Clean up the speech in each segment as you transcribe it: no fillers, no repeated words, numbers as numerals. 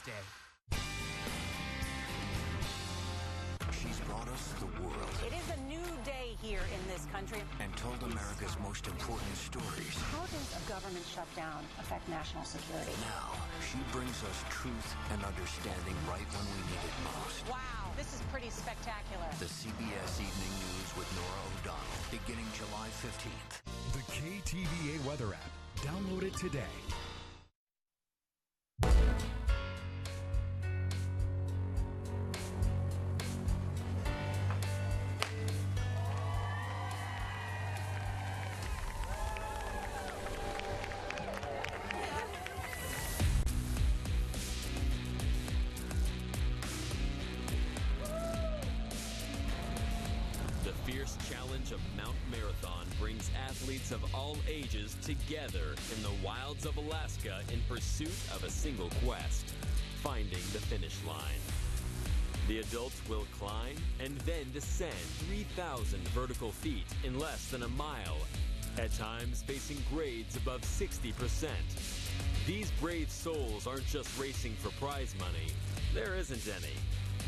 day. She's brought us the world. It is a new day here in this country. And told America's most important stories. How does a government shutdown affect national security? Now, she brings us truth and understanding right when we need it most. Wow, this is pretty spectacular. The CBS Evening News with Nora O'Donnell, beginning July 15th. The KTVA weather app. Download it today. Challenge of Mount Marathon brings athletes of all ages together in the wilds of Alaska in pursuit of a single quest, finding the finish line. The adults will climb and then descend 3,000 vertical feet in less than a mile, at times facing grades above 60%. These brave souls aren't just racing for prize money. There isn't any.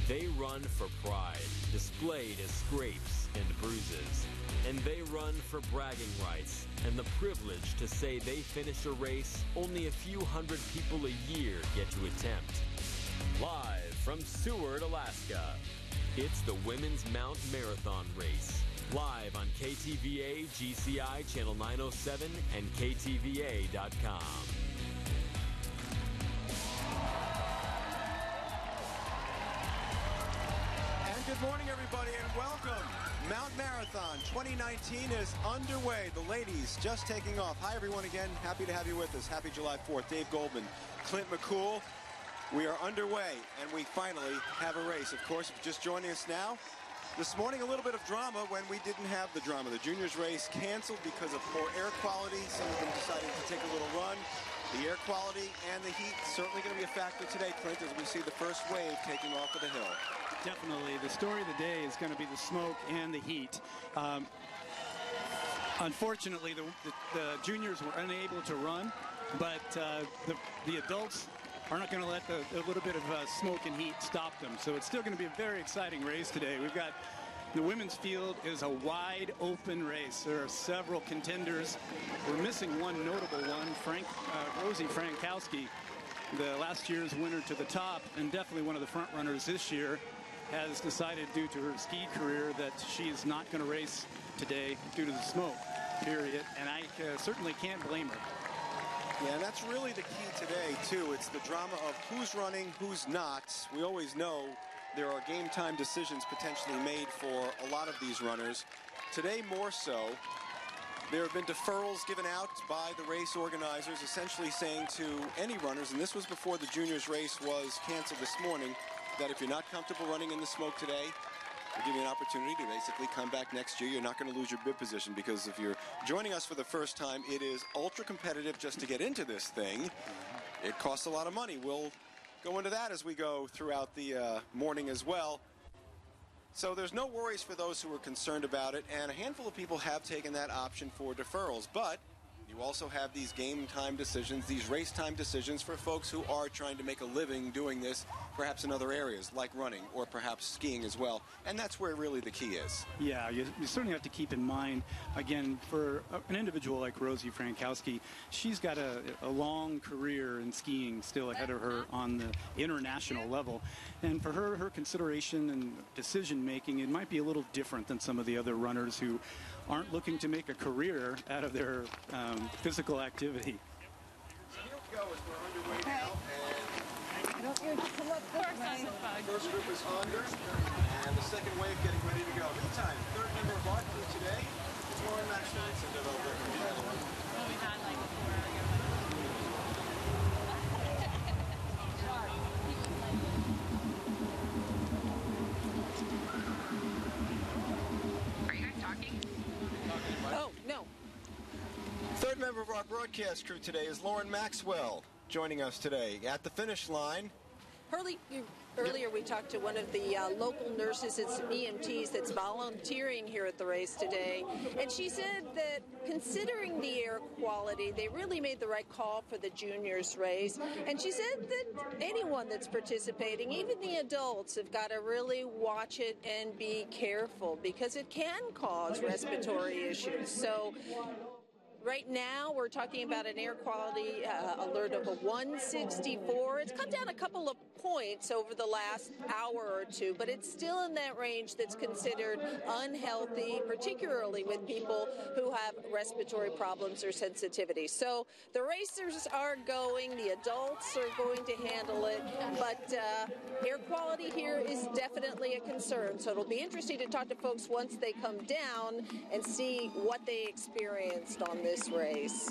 They run for pride, displayed as scrapes and bruises. And they run for bragging rights and the privilege to say they finish a race only a few hundred people a year get to attempt. Live from Seward, Alaska, it's the Women's Mount Marathon Race. Live on KTVA, GCI, Channel 907, and KTVA.com. Good morning, everybody, and welcome. Mount Marathon 2019 is underway. The ladies just taking off. Hi, everyone, again. Happy to have you with us. Happy July 4th. Dave Goldman, Clint McCool. We are underway, and we finally have a race. Of course, if you're just joining us now, this morning a little bit of drama when we didn't have the drama. The juniors race canceled because of poor air quality. Some of them decided to take a little run. The air quality and the heat certainly going to be a factor today, Clint, as we see the first wave taking off of the hill. Definitely. The story of the day is going to be the smoke and the heat. Unfortunately, the juniors were unable to run, but the adults are not going to let the little bit of smoke and heat stop them. So it's still going to be a very exciting race today. We've got the women's field is a wide open race. There are several contenders. We're missing one notable one, Rosie Frankowski, the last year's winner to the top, and definitely one of the front runners this year, has decided due to her ski career that she's not going to race today due to the smoke, period. And I certainly can't blame her. Yeah, and that's really the key today, too. It's the drama of who's running, who's not. We always know there are game time decisions potentially made for a lot of these runners. Today, more so, there have been deferrals given out by the race organizers, essentially saying to any runners, and this was before the juniors race was canceled this morning, that if you're not comfortable running in the smoke today, we'll give you an opportunity to basically come back next year. You're not going to lose your bib position, because if you're joining us for the first time, it is ultra competitive just to get into this thing. It costs a lot of money. We'll go into that as we go throughout the morning as well. So there's no worries for those who are concerned about it, and a handful of people have taken that option for deferrals. But you also have these game time decisions, these race time decisions for folks who are trying to make a living doing this, perhaps in other areas like running or perhaps skiing as well. And that's where really the key is. Yeah, you certainly have to keep in mind, again, for an individual like Rosie Frankowski, she's got a long career in skiing still ahead of her on the international level. And for her consideration and decision making, it might be a little different than some of the other runners who aren't looking to make a career out of their physical activity. So here we go as we're underway now. And don't you come up this way? the first group is under, and the second wave getting ready to go. Meantime, third member of our crew today is Lauren Maxwell. Well, we had like 4 hours. Oh, no. Third member of our broadcast crew today is Lauren Maxwell, joining us today. At the finish line, Earlier we talked to one of the local nurses and EMTs that's volunteering here at the race today, and she said that considering the air quality, they really made the right call for the juniors race. And she said that anyone that's participating, even the adults, have got to really watch it and be careful because it can cause respiratory issues. So right now, we're talking about an air quality alert of a 164. It's come down a couple of points over the last hour or two, but it's still in that range that's considered unhealthy, particularly with people who have respiratory problems or sensitivity. So the racers are going, the adults are going to handle it, but air quality here is definitely a concern. So it'll be interesting to talk to folks once they come down and see what they experienced on this race.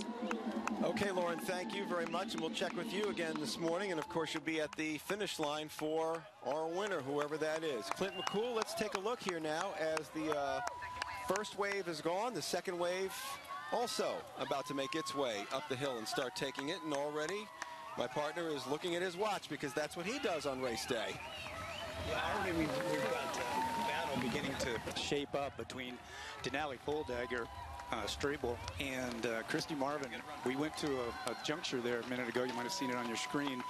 Okay, Lauren, thank you very much, and we'll check with you again this morning. And of course, you'll be at the finish line for our winner, whoever that is. Clint McCool, let's take a look here now as the first wave is gone. The second wave also about to make its way up the hill and start taking it. And already my partner is looking at his watch because that's what he does on race day. Yeah, already we've got a battle beginning to shape up between Denali Fuldagger, Strable, and Christy Marvin. We went to a juncture there a minute ago. You might have seen it on your screen,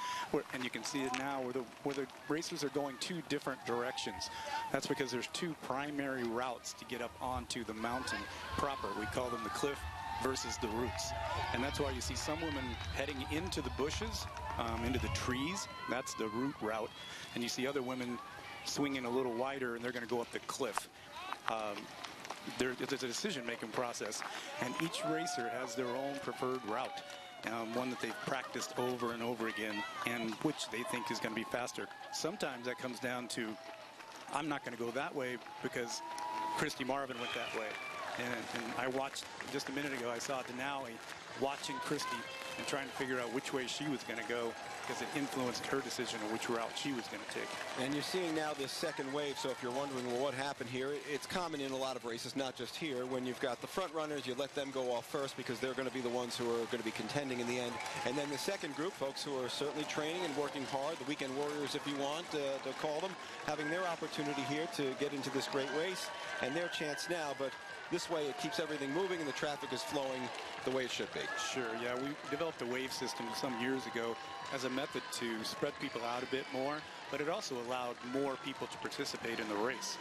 and you can see it now where the racers are going two different directions. That's because there's two primary routes to get up onto the mountain proper. We call them the cliff versus the roots, and that's why you see some women heading into the bushes, into the trees. That's the root route, and you see other women swinging a little wider, and they're going to go up the cliff. There's a decision-making process, and each racer has their own preferred route, one that they've practiced over and over again, and which they think is going to be faster. Sometimes that comes down to, I'm not going to go that way because Christy Marvin went that way. And I watched just a minute ago, I saw Denali watching Christy and trying to figure out which way she was going to go because it influenced her decision on which route she was going to take. And you're seeing now this second wave, so if you're wondering, well, what happened here, it's common in a lot of races, not just here. When you've got the front runners, you let them go off first because they're going to be the ones who are going to be contending in the end. And then the second group, folks who are certainly training and working hard, the weekend warriors, if you want to call them, having their opportunity here to get into this great race and their chance now. But this way it keeps everything moving and the traffic is flowing the way it should be. Sure, yeah, we developed a wave system some years ago as a method to spread people out a bit more, but it also allowed more people to participate in the race.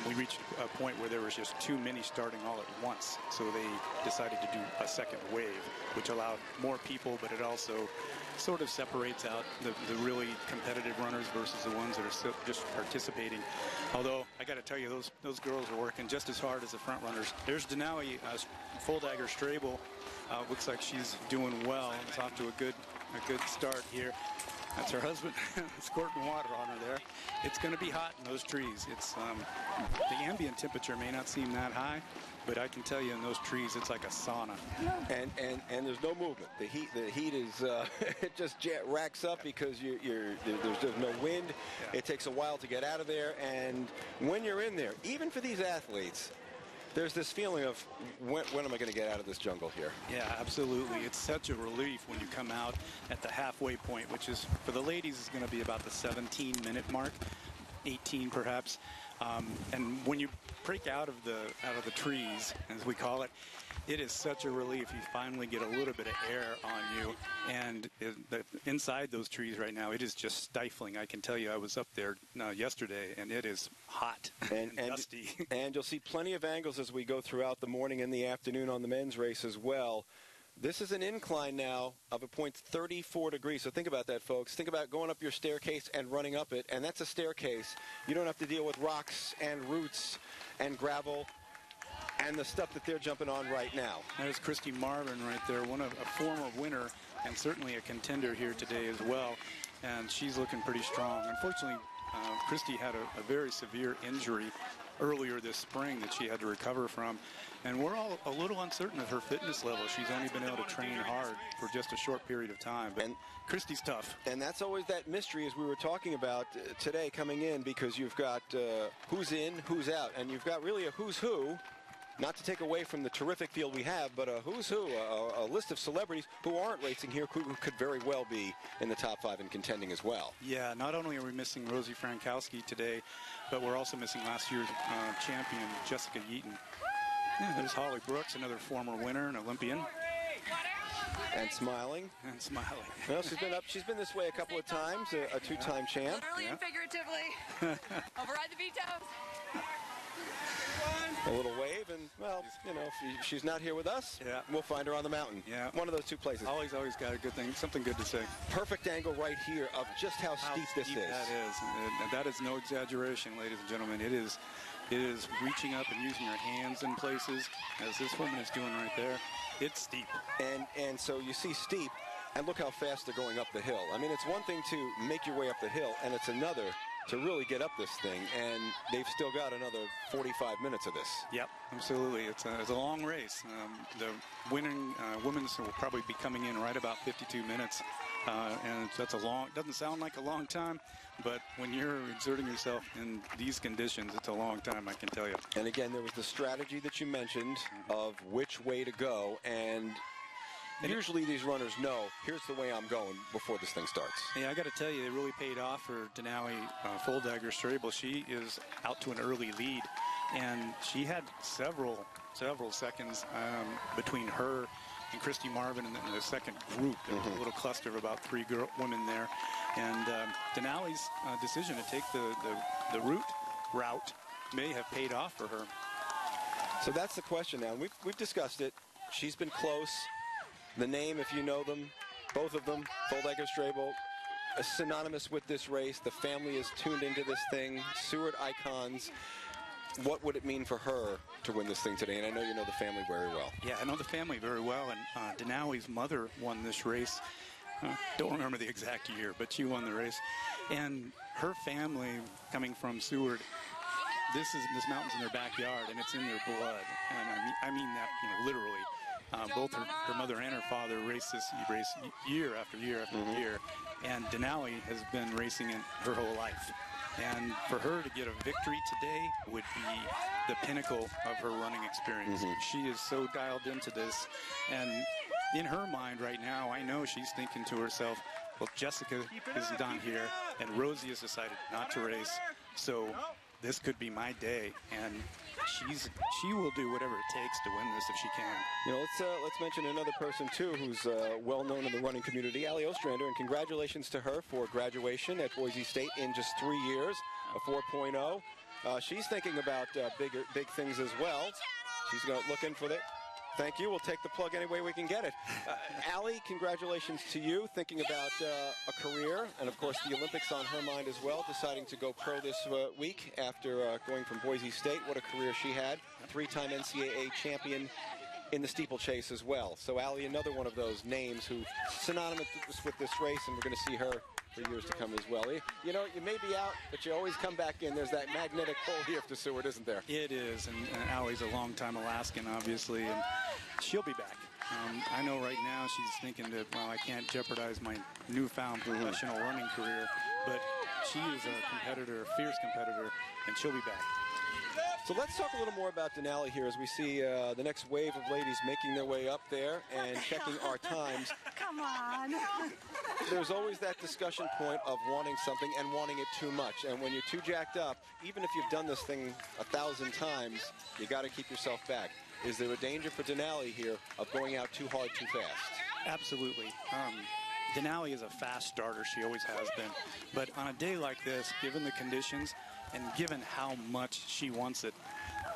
We reached a point where there was just too many starting all at once, so they decided to do a second wave, which allowed more people, but it also sort of separates out the really competitive runners versus the ones that are just participating. Although I got to tell you, those girls are working just as hard as the front runners. There's Denali Fuldagger Strable. Looks like she's doing well. It's off to a good start here. That's her husband squirting water on her there. It's going to be hot in those trees. It's the ambient temperature may not seem that high, but I can tell you in those trees it's like a sauna. And there's no movement. The heat is it just racks up because there's no wind. Yeah. It takes a while to get out of there, and when you're in there, even for these athletes, there's this feeling of when am I going to get out of this jungle here? Yeah, absolutely. It's such a relief when you come out at the halfway point, which is for the ladies is going to be about the 17-minute mark, 18 perhaps. And when you break out of the trees, as we call it, it is such a relief. You finally get a little bit of air on you, and inside those trees right now, it is just stifling. I can tell you, I was up there yesterday, and it is hot and dusty. And you'll see plenty of angles as we go throughout the morning and the afternoon on the men's race as well. This is an incline now of a point 34 degrees. So think about that, folks. Think about going up your staircase and running up it, and that's a staircase. You don't have to deal with rocks and roots and gravel and the stuff that they're jumping on right now. There's Christy Marvin right there, a former winner and certainly a contender here today as well. And she's looking pretty strong. Unfortunately, Christy had a very severe injury earlier this spring that she had to recover from. And we're all a little uncertain of her fitness level. She's only been able to train hard for just a short period of time. But Christy's tough. And that's always that mystery, as we were talking about today coming in, because you've got who's in, who's out. And you've got really a who's who not to take away from the terrific field we have, but a who's who, a list of celebrities who aren't racing here who could very well be in the top 5 and contending as well. Yeah, not only are we missing Rosie Frankowski today, but we're also missing last year's champion, Jessica Yeaton. Yeah, there's Holly Brooks, another former winner, an Olympian. And smiling. And smiling. Well, she's been this way a couple of times, a two-time champ. Literally and figuratively. Override the vetoes. A little wave, and, well, you know, if she's not here with us, we'll find her on the mountain. Yeah. One of those two places. Always got a good thing, something good to say. Perfect angle right here of just how steep this is. That is. And that is no exaggeration, ladies and gentlemen. It is reaching up and using your hands in places, as this woman is doing right there. It's steep. And so you see steep, and look how fast they're going up the hill. I mean, it's one thing to make your way up the hill, and it's another to really get up this thing, and they've still got another 45 minutes of this. Yep, absolutely. It's a long race. The winning women's will probably be coming in right about 52 minutes, and that's a long, doesn't sound like a long time, but when you're exerting yourself in these conditions, it's a long time, I can tell you. And again, there was the strategy that you mentioned of which way to go, and usually these runners know, here's the way I'm going before this thing starts. Yeah, I got to tell you, it really paid off for Denali Full-Dagger-Strable. She is out to an early lead, and she had several seconds between her and Christy Marvin in the second group. There was a little cluster of about 3 women there. And Denali's decision to take the route may have paid off for her. So that's the question now. We've discussed it. She's been close. The name, if you know them, both of them, Full-Dagger-Strable, synonymous with this race. The family is tuned into this thing. Seward icons. What would it mean for her to win this thing today? And I know you know the family very well. Yeah, I know the family very well. And Denali's mother won this race. Don't remember the exact year, but she won the race. And her family, coming from Seward, this mountain's in their backyard, and it's in their blood. And I mean that, literally. Both her mother and her father race year after year after year, and Denali has been racing it her whole life. And for her to get a victory today would be the pinnacle of her running experience. She is so dialed into this, and in her mind right now, I know she's thinking to herself, well, Jessica is done here, and Rosie has decided not to race, so this could be my day, and she will do whatever it takes to win this if she can. Let's mention another person too who's well known in the running community, Allie Ostrander, and congratulations to her for graduation at Boise State in just 3 years, a 4.0. She's thinking about big things as well. She's looking for it. Thank you. We'll take the plug any way we can get it. Allie, congratulations to you, thinking about a career, and of course the Olympics on her mind as well, deciding to go pro this week after going from Boise State. What a career she had. 3-time NCAA champion in the steeplechase as well. So Allie, another one of those names who synonymous with this race, and we're going to see her for years to come as well. You may be out, but you always come back in. There's that magnetic pull here to Seward, isn't there? It is, and Allie's a long-time Alaskan, obviously, and she'll be back. I know right now she's thinking that, well, I can't jeopardize my newfound professional running career, but she is a competitor, a fierce competitor, and she'll be back. So let's talk a little more about Denali here as we see the next wave of ladies making their way up there and checking our times. Come on. There's always that discussion point of wanting something and wanting it too much. And when you're too jacked up, even if you've done this thing 1,000 times, you got to keep yourself back. Is there a danger for Denali here of going out too hard, too fast? Absolutely. Denali is a fast starter. She always has been. But on a day like this, given the conditions and given how much she wants it,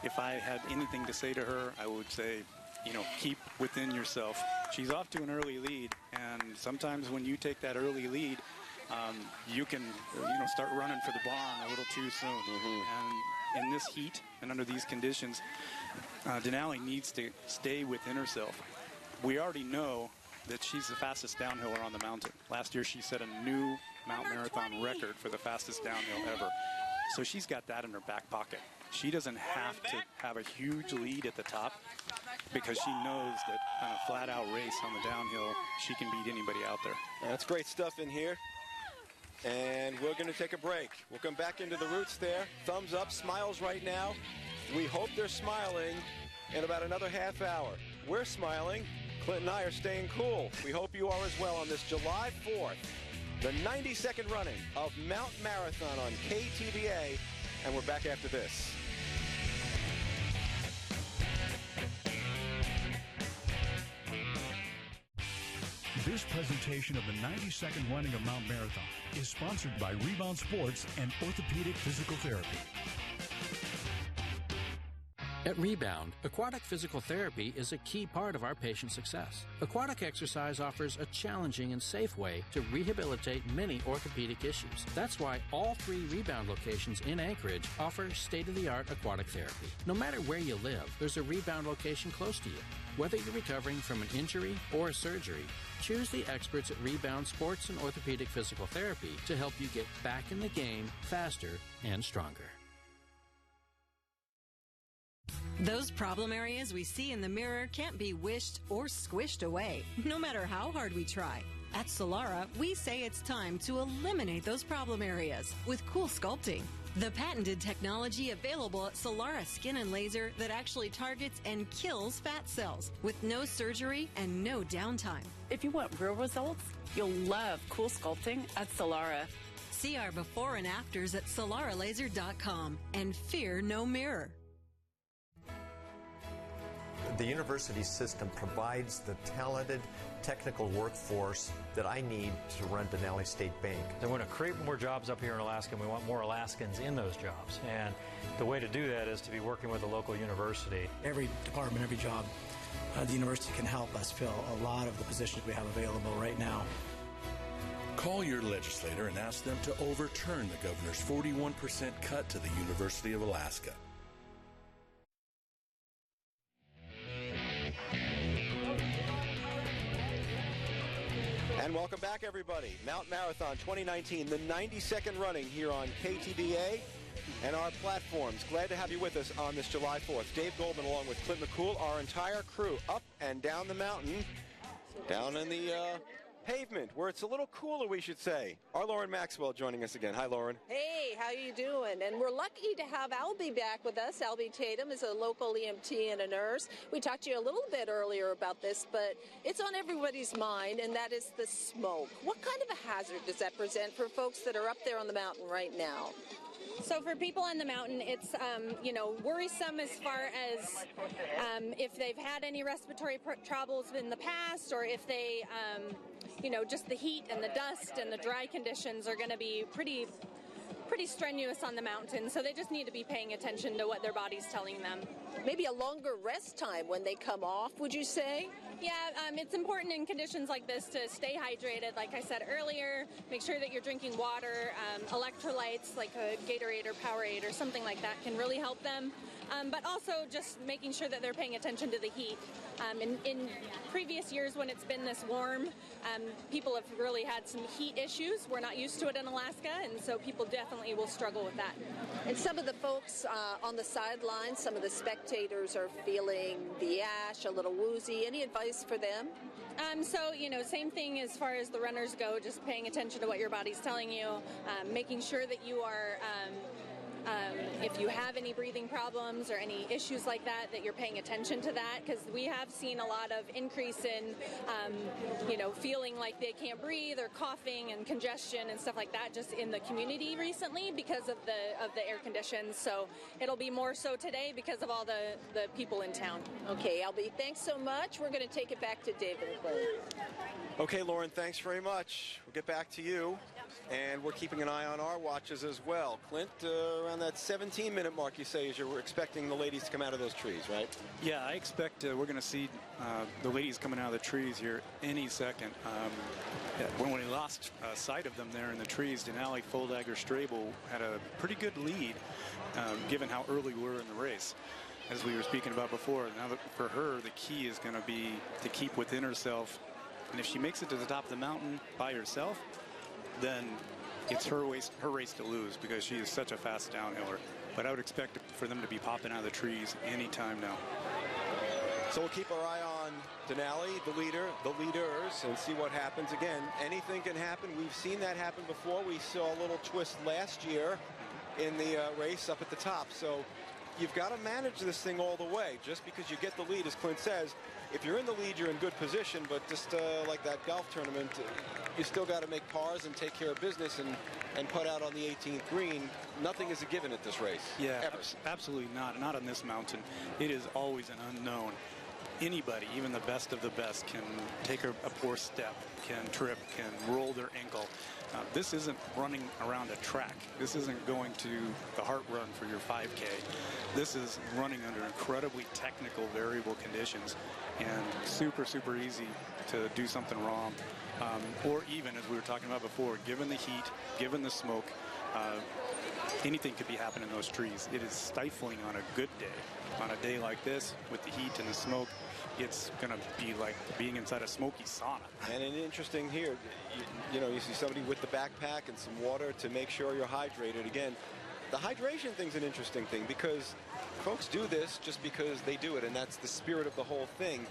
if I had anything to say to her, I would say, keep within yourself. She's off to an early lead, and sometimes when you take that early lead, you can, start running for the barn a little too soon. And in this heat and under these conditions, Denali needs to stay within herself. We already know that she's the fastest downhiller on the mountain. Last year, she set a new Mount Marathon record for the fastest downhill ever. So she's got that in her back pocket. She doesn't have to have a huge lead at the top because she knows that on a flat-out race on the downhill, she can beat anybody out there. That's great stuff in here. And we're going to take a break. We'll come back into the roots there. Thumbs up, smiles right now. We hope they're smiling in about another half hour. We're smiling. Clint and I are staying cool. We hope you are as well on this July 4th, the 92nd running of Mount Marathon on KTVA, and we're back after this. This presentation of the 92nd running of Mount Marathon is sponsored by Rebound Sports and Orthopedic Physical Therapy. At Rebound, aquatic physical therapy is a key part of our patient success. Aquatic exercise offers a challenging and safe way to rehabilitate many orthopedic issues. That's why all 3 Rebound locations in Anchorage offer state-of-the-art aquatic therapy. No matter where you live, there's a Rebound location close to you. Whether you're recovering from an injury or a surgery, choose the experts at Rebound Sports and Orthopedic Physical Therapy to help you get back in the game faster and stronger. Those problem areas we see in the mirror can't be wished or squished away, no matter how hard we try. At Solara, we say it's time to eliminate those problem areas with Cool Sculpting. The patented technology available at Solara Skin and Laser that actually targets and kills fat cells with no surgery and no downtime. If you want real results, you'll love Cool Sculpting at Solara. See our before and afters at solaralaser.com and fear no mirror. The university system provides the talented technical workforce that I need to run Denali State Bank. They want to create more jobs up here in Alaska, and we want more Alaskans in those jobs. And the way to do that is to be working with a local university. Every department, every job, the university can help us fill a lot of the positions we have available right now. Call your legislator and ask them to overturn the governor's 41% cut to the University of Alaska. And welcome back, everybody. Mount Marathon 2019, the 92nd running here on KTVA and our platforms. Glad to have you with us on this July 4th. Dave Goldman along with Clint McCool, our entire crew up and down the mountain, down in the pavement where it's a little cooler, we should say. Our Lauren Maxwell joining us again. Hi, Lauren. Hey, how you doing? And we're lucky to have Albie back with us. Albie Tatum is a local EMT and a nurse. We talked to you a little bit earlier about this, but it's on everybody's mind, and that is the smoke. What kind of a hazard does that present for folks that are up there on the mountain right now? So for people on the mountain, it's, worrisome as far as if they've had any respiratory troubles in the past, or if they, just the heat and the dust and the dry conditions are going to be pretty strenuous on the mountain. So they just need to be paying attention to what their body's telling them. Maybe a longer rest time when they come off, would you say? Yeah, it's important in conditions like this to stay hydrated, like I said earlier. Make sure that you're drinking water. Electrolytes like a Gatorade or Powerade or something like that can really help them. But also just making sure that they're paying attention to the heat. In previous years when it's been this warm, people have really had some heat issues. We're not used to it in Alaska, and so people definitely will struggle with that. And some of the folks on the sidelines, some of the spectators are feeling the ash, a little woozy. Any advice for them? Same thing as far as the runners go, just paying attention to what your body's telling you, making sure that you are if you have any breathing problems or any issues like that, that you're paying attention to that, because we have seen a lot of increase in, feeling like they can't breathe or coughing and congestion and stuff like that just in the community recently because of the air conditions. So it'll be more so today because of all the people in town. Okay, Albie, thanks so much. We're going to take it back to David and Clay. Okay, Lauren, thanks very much. We'll get back to you. And we're keeping an eye on our watches as well. Clint, around that 17-minute mark, you say, as you're expecting the ladies to come out of those trees, right? Yeah, I expect we're going to see the ladies coming out of the trees here any second. When we lost sight of them there in the trees, Denali Foldagger-Strabel had a pretty good lead, given how early we were in the race. As we were speaking about before, now that for her, the key is going to be to keep within herself. And if she makes it to the top of the mountain by herself, then it's her race to lose, because she is such a fast downhiller. But I would expect for them to be popping out of the trees anytime now. So we'll keep our eye on Denali, the leaders, and see what happens. Again, anything can happen. We've seen that happen before. We saw a little twist last year in the race up at the top. So you've got to manage this thing all the way. Just because you get the lead, as Clint says, if you're in the lead, you're in good position, but just like that golf tournament, you still got to make pars and take care of business and put out on the 18th green. Nothing is a given at this race. Yeah, ever. Absolutely not on this mountain. It is always an unknown. Anybody, even the best of the best, can take a poor step, can trip, can roll their ankle. This isn't running around a track. This isn't going to the heart run for your 5K. This is running under incredibly technical, variable conditions, and super, super easy to do something wrong. Or even, as we were talking about before, given the heat, given the smoke, anything could be happening in those trees. It is stifling on a good day. On a day like this, with the heat and the smoke, it's going to be like being inside a smoky sauna. And an interesting here, you know, you see somebody with the backpack and some water to make sure you're hydrated. Again, the hydration thing's an interesting thing because folks do this just because they do it, and that's the spirit of the whole thing.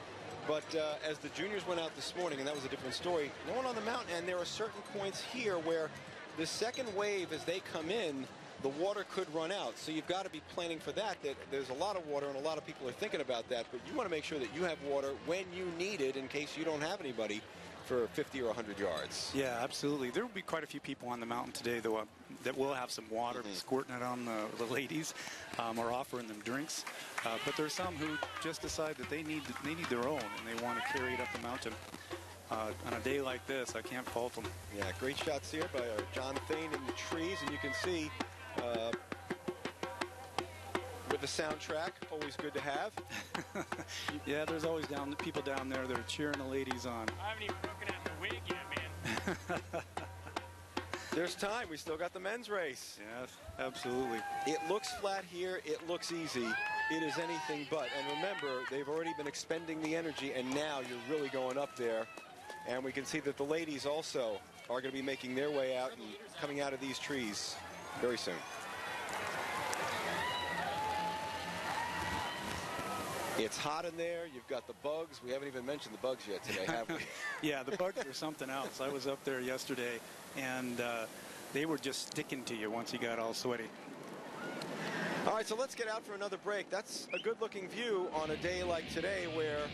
But as the juniors went out this morning, and that was a different story, no one on the mountain, and there are certain points here where the second wave, as they come in, the water could run out. So you've got to be planning for that there's a lot of water, and a lot of people are thinking about that, but you want to make sure that you have water when you need it in case you don't have anybody for 50 or 100 yards. Yeah, absolutely. There will be quite a few people on the mountain today though, that will have some water, squirting it on the ladies, or offering them drinks. But there's some who just decide that they need their own, and they want to carry it up the mountain. On a day like this, I can't fault them. Yeah, great shots here by John Thane in the trees, and you can see with the soundtrack, always good to have. Yeah, there's always people down there that are cheering the ladies on. I haven't even broken out the wig yet, man. There's time. We still got the men's race. Yes, absolutely. It looks flat here. It looks easy. It is anything but. And remember, they've already been expending the energy, and now you're really going up there. And we can see that the ladies also are going to be making their way out and coming out of these trees very soon. It's hot in there. You've got the bugs. We haven't even mentioned the bugs yet today, have we? Yeah, the bugs are something else. I was up there yesterday, and they were just sticking to you once you got all sweaty. All right, so let's get out for another break. That's a good-looking view on a day like today where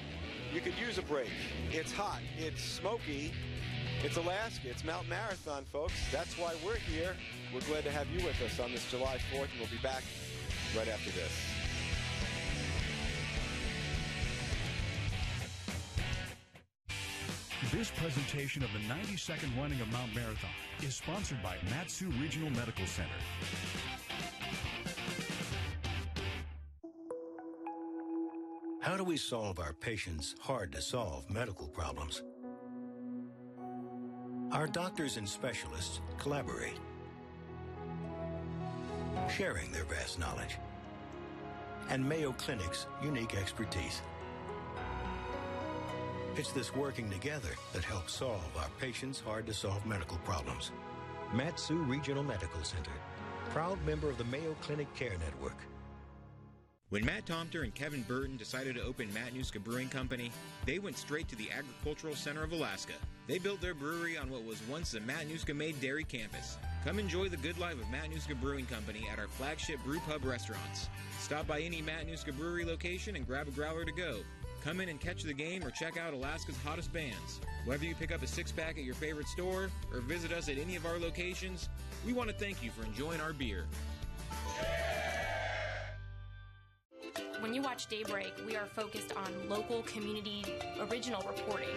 you could use a break. It's hot. It's smoky. It's Alaska. It's Mount Marathon, folks. That's why we're here. We're glad to have you with us on this July 4th, and we'll be back right after this. This presentation of the 92nd running of Mount Marathon is sponsored by Mat-Su Regional Medical Center. How do we solve our patients' hard-to-solve medical problems? Our doctors and specialists collaborate, sharing their vast knowledge and Mayo Clinic's unique expertise. It's this working together that helps solve our patients' hard-to-solve medical problems. Mat-Su Regional Medical Center, proud member of the Mayo Clinic Care Network. When Matt Tomter and Kevin Burton decided to open Matanuska Brewing Company, they went straight to the Agricultural Center of Alaska. They built their brewery on what was once the Matanuska-made dairy campus. Come enjoy the good life of Matanuska Brewing Company at our flagship brew pub restaurants. Stop by any Matanuska Brewery location and grab a growler to go. Come in and catch the game or check out Alaska's hottest bands. Whether you pick up a six-pack at your favorite store or visit us at any of our locations, we want to thank you for enjoying our beer. When you watch Daybreak, we are focused on local community original reporting.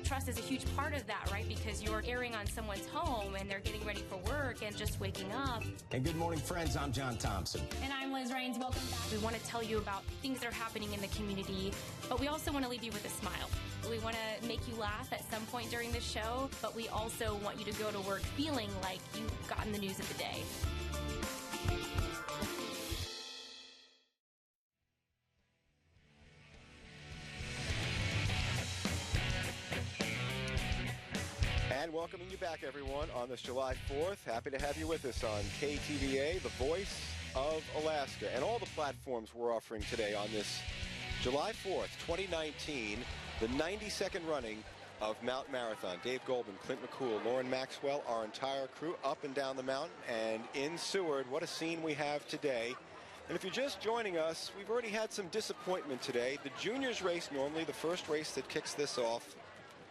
Trust is a huge part of that, right? Because you're airing on someone's home and they're getting ready for work and just waking up. And good morning, friends. I'm John Thompson. And I'm Liz Raines. Welcome back. We want to tell you about things that are happening in the community, but we also want to leave you with a smile. We want to make you laugh at some point during the show, but we also want you to go to work feeling like you've gotten the news of the day. And welcoming you back, everyone, on this July 4th. Happy to have you with us on KTVA, the voice of Alaska, and all the platforms we're offering today on this July 4th, 2019, the 92nd running of Mount Marathon. Dave Goldman, Clint McCool, Lauren Maxwell, our entire crew up and down the mountain and in Seward. What a scene we have today. And if you're just joining us, we've already had some disappointment today. The juniors race, normally the first race that kicks this off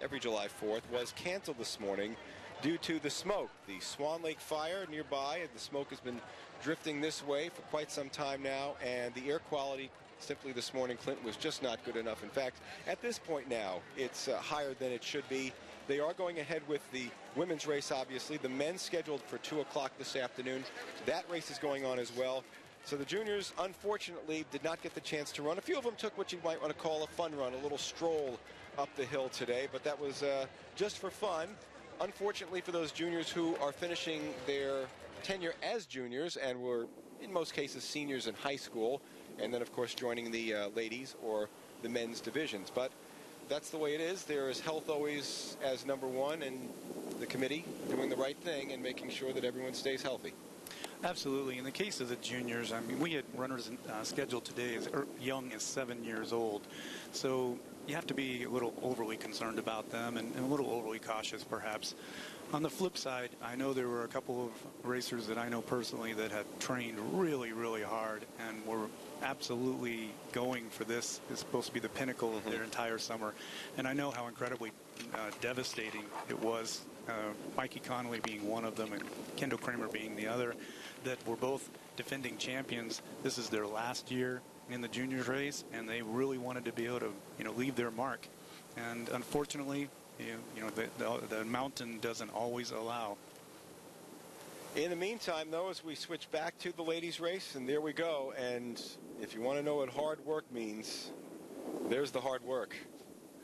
every July 4th, was canceled this morning due to the smoke. The Swan Lake fire nearby, and the smoke has been drifting this way for quite some time now, and the air quality simply this morning, Clinton, was just not good enough. In fact, at this point now, it's higher than it should be. They are going ahead with the women's race, obviously. The men's scheduled for 2 o'clock this afternoon. That race is going on as well. So the juniors, unfortunately, did not get the chance to run. A few of them took what you might want to call a fun run, a little stroll up the hill today, but that was just for fun. Unfortunately for those juniors who are finishing their tenure as juniors and were, in most cases, seniors in high school, and then, of course, joining the ladies or the men's divisions. But that's the way it is. There is health always as number one, and the committee doing the right thing and making sure that everyone stays healthy. Absolutely. In the case of the juniors, I mean, we had runners scheduled today as young as 7 years old. So you have to be a little overly concerned about them and a little overly cautious, perhaps. On the flip side, I know there were a couple of racers that I know personally that had trained really, really hard and were absolutely going for this. It's supposed to be the pinnacle of their entire summer. And I know how incredibly devastating it was, Mikey Connolly being one of them and Kendall Kramer being the other, that were both defending champions. This is their last year in the juniors race, and they really wanted to be able to, leave their mark. And unfortunately, the mountain doesn't always allow. In the meantime, though, as we switch back to the ladies' race, and there we go. And if you want to know what hard work means, there's the hard work,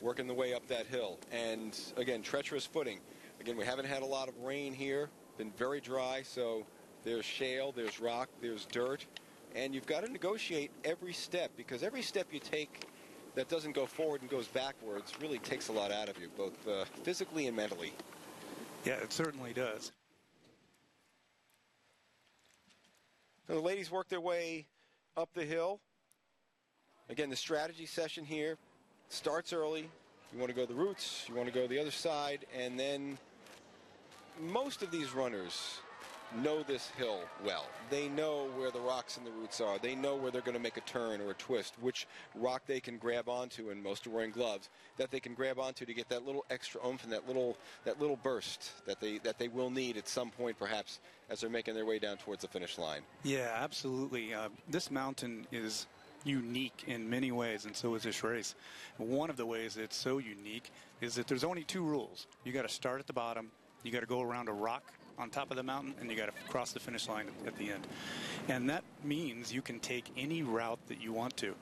working the way up that hill. And again, treacherous footing. Again, we haven't had a lot of rain here, been very dry, so there's shale, there's rock, there's dirt, and you've got to negotiate every step, because every step you take that doesn't go forward and goes backwards really takes a lot out of you, both physically and mentally. Yeah, it certainly does. So the ladies work their way up the hill. Again, the strategy session here starts early. You want to go the routes, you want to go the other side, and then most of these runners know this hill well. They know where the rocks and the roots are. They know where they're going to make a turn or a twist, which rock they can grab onto, and most are wearing gloves, that they can grab onto to get that little extra oomph and that little burst that they will need at some point, perhaps, as they're making their way down towards the finish line. Yeah, absolutely. This mountain is unique in many ways, and so is this race. One of the ways it's so unique is that there's only 2 rules. You got to start at the bottom, you got to go around a rock on top of the mountain, and you got to cross the finish line at the end. And that means you can take any route that you want to.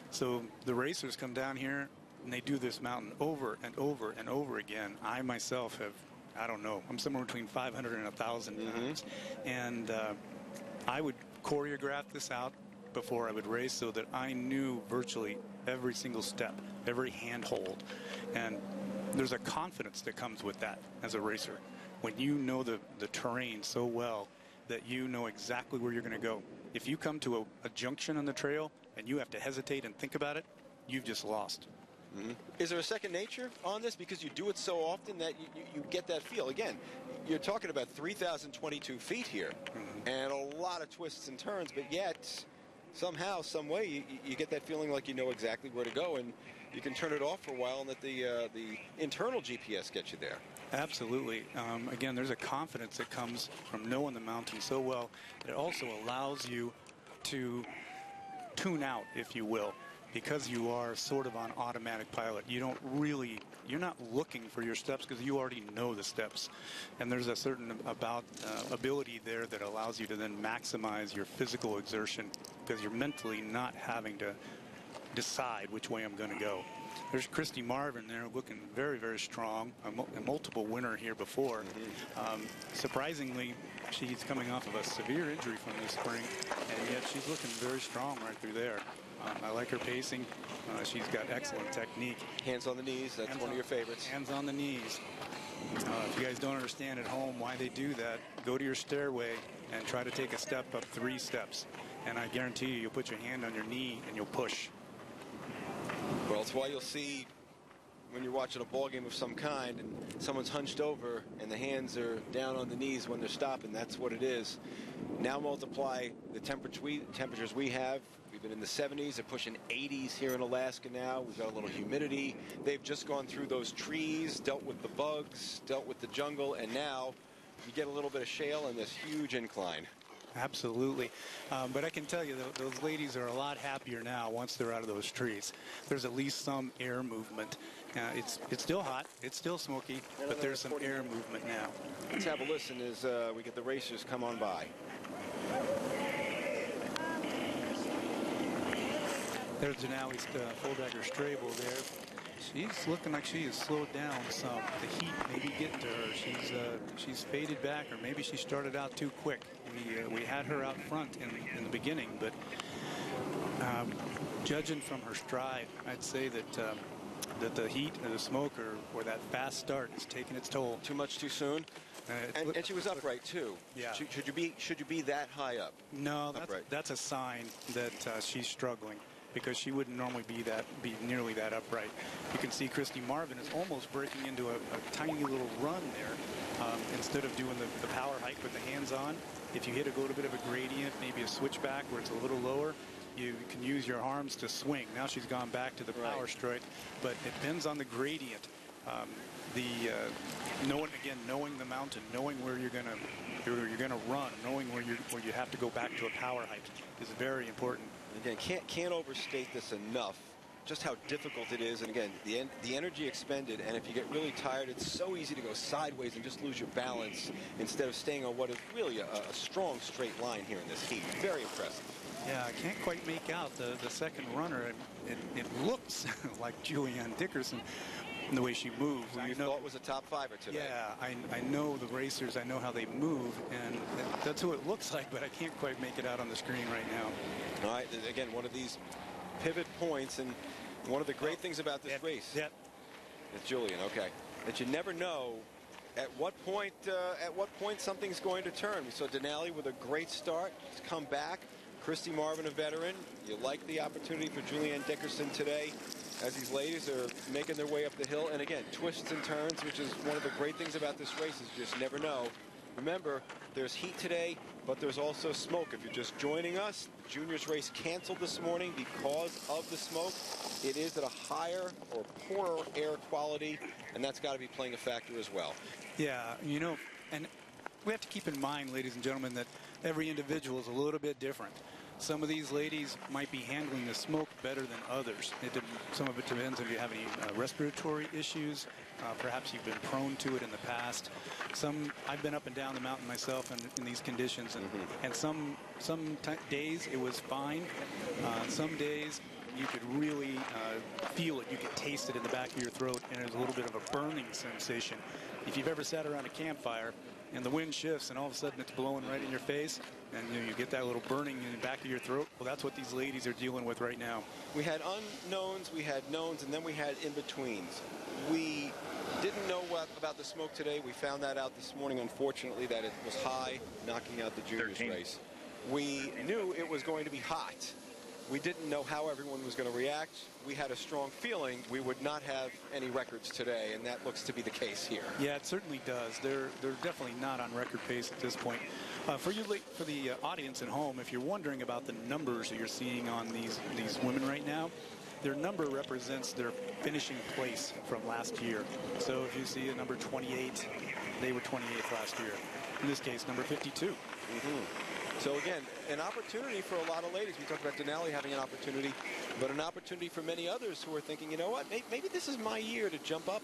So the racers come down here and they do this mountain over and over and over again. I myself have, I don't know, I'm somewhere between 500 and 1,000 times. And I would choreograph this out before I would race so that I knew virtually every single step, every handhold. And there's a confidence that comes with that as a racer. When you know the terrain so well that you know exactly where you're going to go. If you come to a junction on the trail and you have to hesitate and think about it, you've just lost. Is there a second nature on this because you do it so often that you get that feel? Again, you're talking about 3,022 feet here and a lot of twists and turns, but yet somehow, some way, you get that feeling like you know exactly where to go, and you can turn it off for a while and let the internal GPS get you there. Absolutely. Again, there's a confidence that comes from knowing the mountain so well. It also allows you to tune out, if you will, because you are sort of on automatic pilot. You're not looking for your steps because you already know the steps. And there's a certain ability there that allows you to then maximize your physical exertion because you're mentally not having to decide which way I'm going to go. There's Christy Marvin there looking very, very strong, a multiple winner here before. Surprisingly, she's coming off of a severe injury from this spring, and yet she's looking very strong right through there. I like her pacing. She's got excellent technique. Hands on the knees, that's one of your favorites. Hands on the knees. If you guys don't understand at home why they do that, go to your stairway and try to take a step up 3 steps. And I guarantee you'll put your hand on your knee and you'll push. Well, it's why you'll see when you're watching a ball game of some kind and someone's hunched over and the hands are down on the knees when they're stopping. That's what it is. Now multiply the temperatures we have. We've been in the 70s. They're pushing 80s here in Alaska now. We've got a little humidity. They've just gone through those trees, dealt with the bugs, dealt with the jungle, and now you get a little bit of shale and this huge incline. Absolutely. But I can tell you, those ladies are a lot happier now once they're out of those trees. There's at least some air movement. It's still hot. It's still smoky, but there's some air movement now. Let's have a listen as we get the racers come on by. There's Denali's full-decker Strable there. She's looking like she has slowed down some. The heat may be getting to her. She's faded back, or maybe she started out too quick. We had her out front in the beginning, but judging from her stride, I'd say that the heat and the smoke or that fast start is taking its toll. Too much too soon. And she was upright too. Yeah. Should you be that high up? No, that's a sign that she's struggling, because she wouldn't normally be nearly that upright. You can see Christy Marvin is almost breaking into a tiny little run there. Instead of doing the power hike with the hands on, if you hit a little bit of a gradient, maybe a switchback where it's a little lower, you can use your arms to swing. Now she's gone back to the power strike, but it depends on the gradient. Knowing the mountain, knowing where you're gonna run, knowing where you have to go back to a power hike is very important. Again, can't overstate this enough, just how difficult it is. And again, the energy expended, and if you get really tired, it's so easy to go sideways and just lose your balance instead of staying on what is really a strong straight line here in this heat. Very impressive. Yeah, I can't quite make out the second runner. It looks like Julianne Dickerson in the way she moves. Who you thought was a top fiver today. Yeah, I know the racers. I know how they move, and that's who it looks like, but I can't quite make it out on the screen right now. All right, again, one of these pivot points, and one of the great things about this race. Yep. It's Julian, okay. That you never know at what point something's going to turn. We saw Denali with a great start. He's come back. Christy Marvin, a veteran. You like the opportunity for Julianne Dickerson today as these ladies are making their way up the hill. And again, twists and turns, which is one of the great things about this race, is you just never know. Remember, there's heat today, but there's also smoke. If you're just joining us, the juniors race canceled this morning because of the smoke. It is at a higher or poorer air quality, and that's got to be playing a factor as well. Yeah, and we have to keep in mind, ladies and gentlemen, that every individual is a little bit different. Some of these ladies might be handling the smoke better than others. Some of it depends if you have any respiratory issues. Perhaps you've been prone to it in the past. I've been up and down the mountain myself in these conditions, and some days it was fine. Some days you could really feel it. You could taste it in the back of your throat, and there's a little bit of a burning sensation. If you've ever sat around a campfire and the wind shifts and all of a sudden it's blowing right in your face, and you get that little burning in the back of your throat, well, that's what these ladies are dealing with right now. We had unknowns, we had knowns, and then we had in-betweens. We didn't know about the smoke today. We found that out this morning, unfortunately, that it was high, knocking out the juniors race. We knew it was going to be hot. We didn't know how everyone was going to react. We had a strong feeling we would not have any records today, and that looks to be the case here. Yeah, it certainly does. They're definitely not on record pace at this point. For the audience at home, if you're wondering about the numbers that you're seeing on these women right now, their number represents their finishing place from last year. So if you see a number 28, they were 28th last year. In this case, number 52. So again, an opportunity for a lot of ladies. We talked about Denali having an opportunity, but an opportunity for many others who are thinking, you know what, maybe this is my year to jump up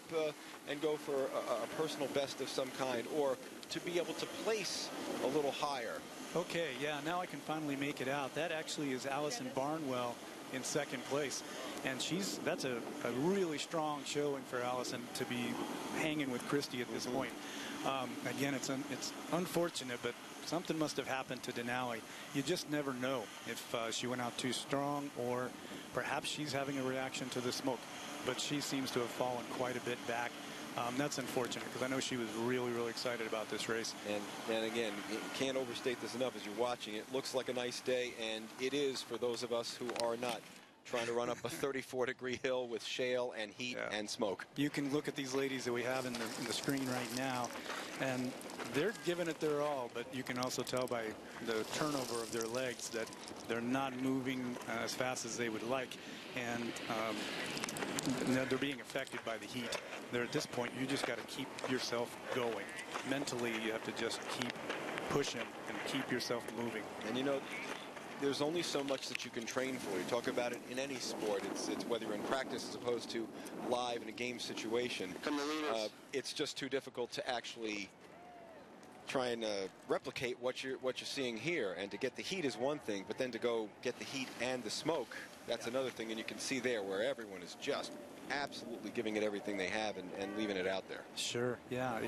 and go for a personal best of some kind, or to be able to place a little higher. Okay, yeah, now I can finally make it out. That actually is Allison Barnwell in second place, and that's a really strong showing for Allison to be hanging with Christy at this point. Again, it's unfortunate, but something must have happened to Denali. You just never know if she went out too strong, or perhaps she's having a reaction to the smoke. But she seems to have fallen quite a bit back. That's unfortunate, because I know she was really, really excited about this race. And again, you can't overstate this enough as you're watching. It looks like a nice day, and it is for those of us who are not trying to run up a 34-degree hill with shale and heat and smoke. You can look at these ladies that we have in the screen right now, and they're giving it their all, but you can also tell by the turnover of their legs that they're not moving as fast as they would like, and they're being affected by the heat. They're at this point, you just got to keep yourself going. Mentally, you have to just keep pushing and keep yourself moving. And you know, there's only so much that you can train for. You talk about it in any sport. It's whether you're in practice as opposed to live in a game situation. It's just too difficult to actually try and replicate what you're seeing here. And to get the heat is one thing, but then to go get the heat and the smoke, that's another thing. And you can see there where everyone is just absolutely giving it everything they have and leaving it out there. Sure, yeah,